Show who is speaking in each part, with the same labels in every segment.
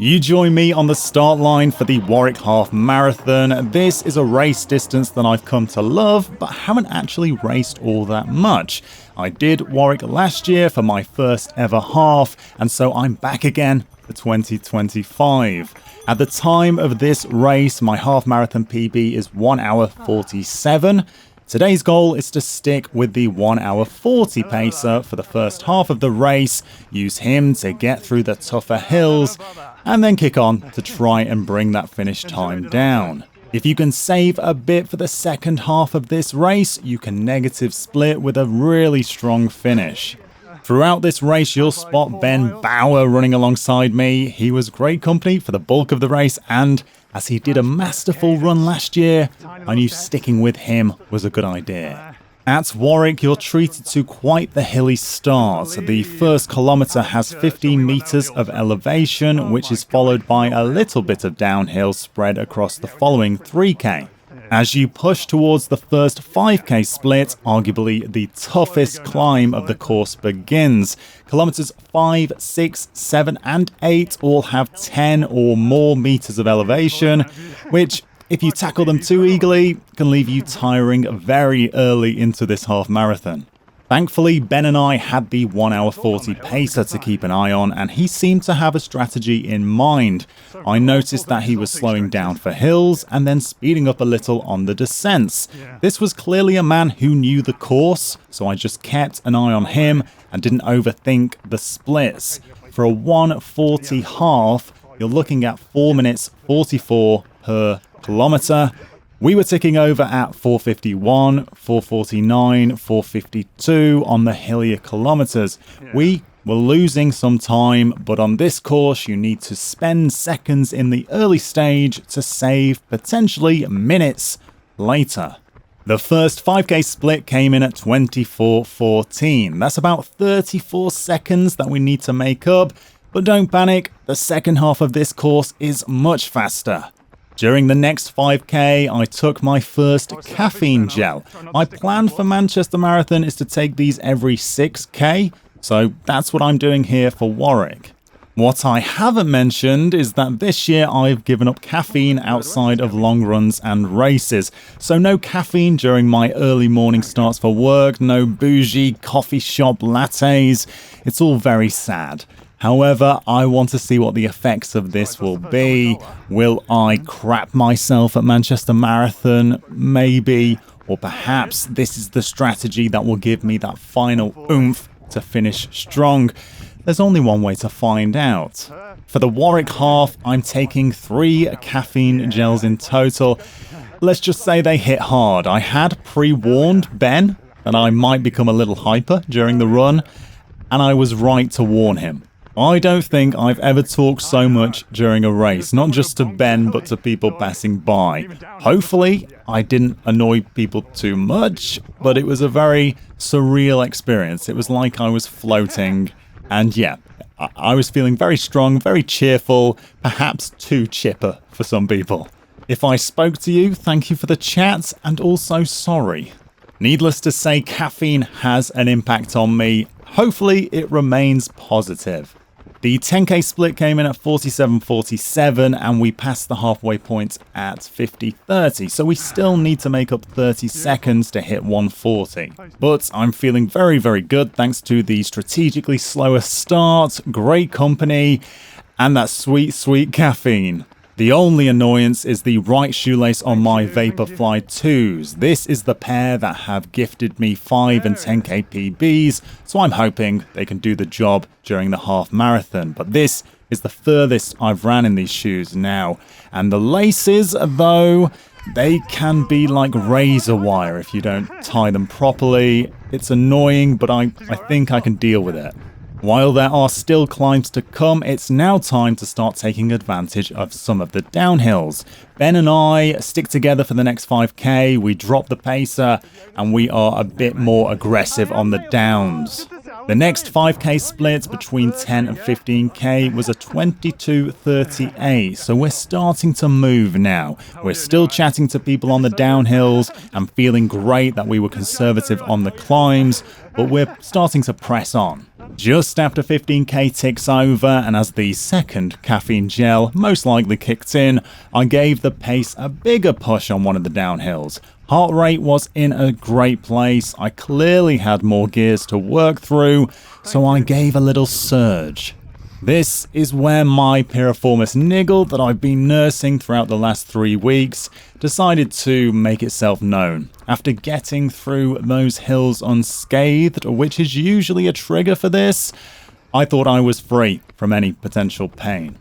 Speaker 1: You join me on the start line for the Warwick Half Marathon. This is a race distance that I've come to love, but haven't actually raced all that much. I did Warwick last year for my first ever half, and so I'm back again for 2025. At the time of this race, my half marathon PB is 1 hour 47. Today's goal is to stick with the 1 hour 40 pacer for the first half of the race, use him to get through the tougher hills, and then kick on to try and bring that finish time down. If you can save a bit for the second half of this race, you can negative split with a really strong finish. Throughout this race, you'll spot Ben Bauer running alongside me. He was great company for the bulk of the race, and as he did a masterful run last year, I knew sticking with him was a good idea. At Warwick, you're treated to quite the hilly start. The first kilometre has 15 metres of elevation, which is followed by a little bit of downhill spread across the following 3k. As you push towards the first 5k split, arguably the toughest climb of the course begins. Kilometers 5, 6, 7 and 8 all have 10 or more meters of elevation, which, if you tackle them too eagerly, can leave you tiring very early into this half marathon. Thankfully, Ben and I had the 1 hour 40 pacer to keep an eye on, and he seemed to have a strategy in mind. I noticed that he was slowing down for hills and then speeding up a little on the descents. This was clearly a man who knew the course, so I just kept an eye on him and didn't overthink the splits. For a 1:40 half, you're looking at 4 minutes 44 per kilometre. We were ticking over at 4:51, 4:49, 4:52 on the hillier kilometres. We were losing some time, but on this course you need to spend seconds in the early stage to save potentially minutes later. The first 5k split came in at 24:14. That's about 34 seconds that we need to make up, but don't panic, the second half of this course is much faster. During the next 5k, I took my first caffeine gel. My plan for Manchester Marathon is to take these every 6k, so that's what I'm doing here for Warwick. What I haven't mentioned is that this year I've given up caffeine outside of long runs and races. So no caffeine during my early morning starts for work, no bougie coffee shop lattes. It's all very sad. However, I want to see what the effects of this will be. Will I crap myself at Manchester Marathon? Maybe. Or perhaps this is the strategy that will give me that final oomph to finish strong. There's only one way to find out. For the Warwick half, I'm taking 3 caffeine gels in total. Let's just say they hit hard. I had pre-warned Ben that I might become a little hyper during the run, and I was right to warn him. I don't think I've ever talked so much during a race, not just to Ben, but to people passing by. Hopefully, I didn't annoy people too much, but it was a very surreal experience. It was like I was floating, and yeah, I was feeling very strong, very cheerful, perhaps too chipper for some people. If I spoke to you, thank you for the chat, and also sorry. Needless to say, caffeine has an impact on me. Hopefully, it remains positive. The 10k split came in at 47:47, and we passed the halfway point at 50:30, so we still need to make up 30 seconds to hit 1:40. But I'm feeling very, very good thanks to the strategically slower start, great company, and that sweet, sweet caffeine. The only annoyance is the right shoelace on my Vaporfly 2s. This is the pair that have gifted me 5 and 10k PBs, so I'm hoping they can do the job during the half marathon. But this is the furthest I've ran in these shoes now. And the laces, though, they can be like razor wire if you don't tie them properly. It's annoying, but I think I can deal with it. While there are still climbs to come, it's now time to start taking advantage of some of the downhills. Ben and I stick together for the next 5k, we drop the pacer, and we are a bit more aggressive on the downs. The next 5k split between 10 and 15k was a 22:38, so we're starting to move now. We're still chatting to people on the downhills and feeling great that we were conservative on the climbs, but we're starting to press on. Just after 15k ticks over, and as the second caffeine gel most likely kicked in, I gave the pace a bigger push on one of the downhills. Heart rate was in a great place, I clearly had more gears to work through, so I gave a little surge. This is where my piriformis niggle that I've been nursing throughout the last 3 weeks decided to make itself known. After getting through those hills unscathed, which is usually a trigger for this, I thought I was free from any potential pain.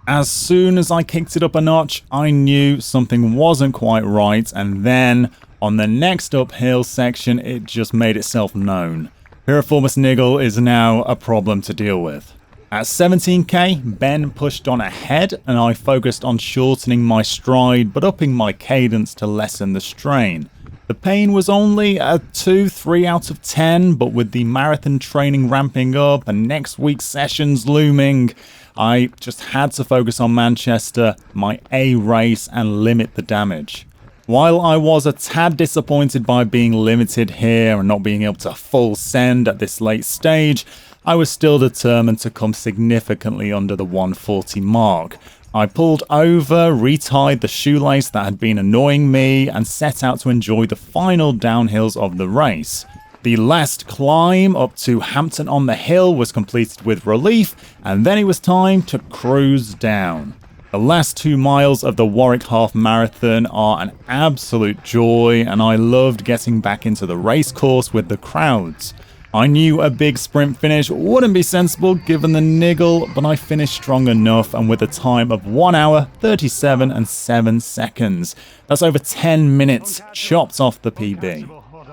Speaker 1: As soon as I kicked it up a notch, I knew something wasn't quite right, and then on the next uphill section, it just made itself known. Piriformis niggle is now a problem to deal with. At 17k, Ben pushed on ahead and I focused on shortening my stride but upping my cadence to lessen the strain. The pain was only a 2-3 out of 10, but with the marathon training ramping up and next week's sessions looming, I just had to focus on Manchester, my A race, and limit the damage. While I was a tad disappointed by being limited here and not being able to full send at this late stage, I was still determined to come significantly under the 140 mark. I pulled over, retied the shoelace that had been annoying me, and set out to enjoy the final downhills of the race. The last climb up to Hampton on the Hill was completed with relief, and then it was time to cruise down. The last 2 miles of the Warwick Half Marathon are an absolute joy, and I loved getting back into the race course with the crowds. I knew a big sprint finish wouldn't be sensible given the niggle, but I finished strong enough and with a time of 1 hour, 37 and 7 seconds. That's over 10 minutes, chopped off the PB.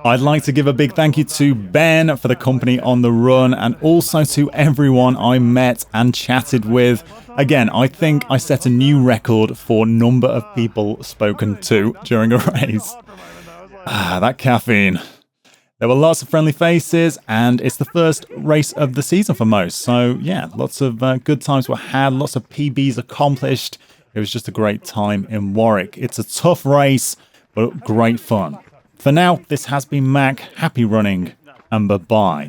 Speaker 1: I'd like to give a big thank you to Ben for the company on the run and also to everyone I met and chatted with. Again, I think I set a new record for number of people spoken to during a race. That caffeine. There were lots of friendly faces, and it's the first race of the season for most. So yeah, lots of good times were had, lots of PBs accomplished. It was just a great time in Warwick. It's a tough race, but great fun. For now, this has been Mac. Happy running, and bye-bye.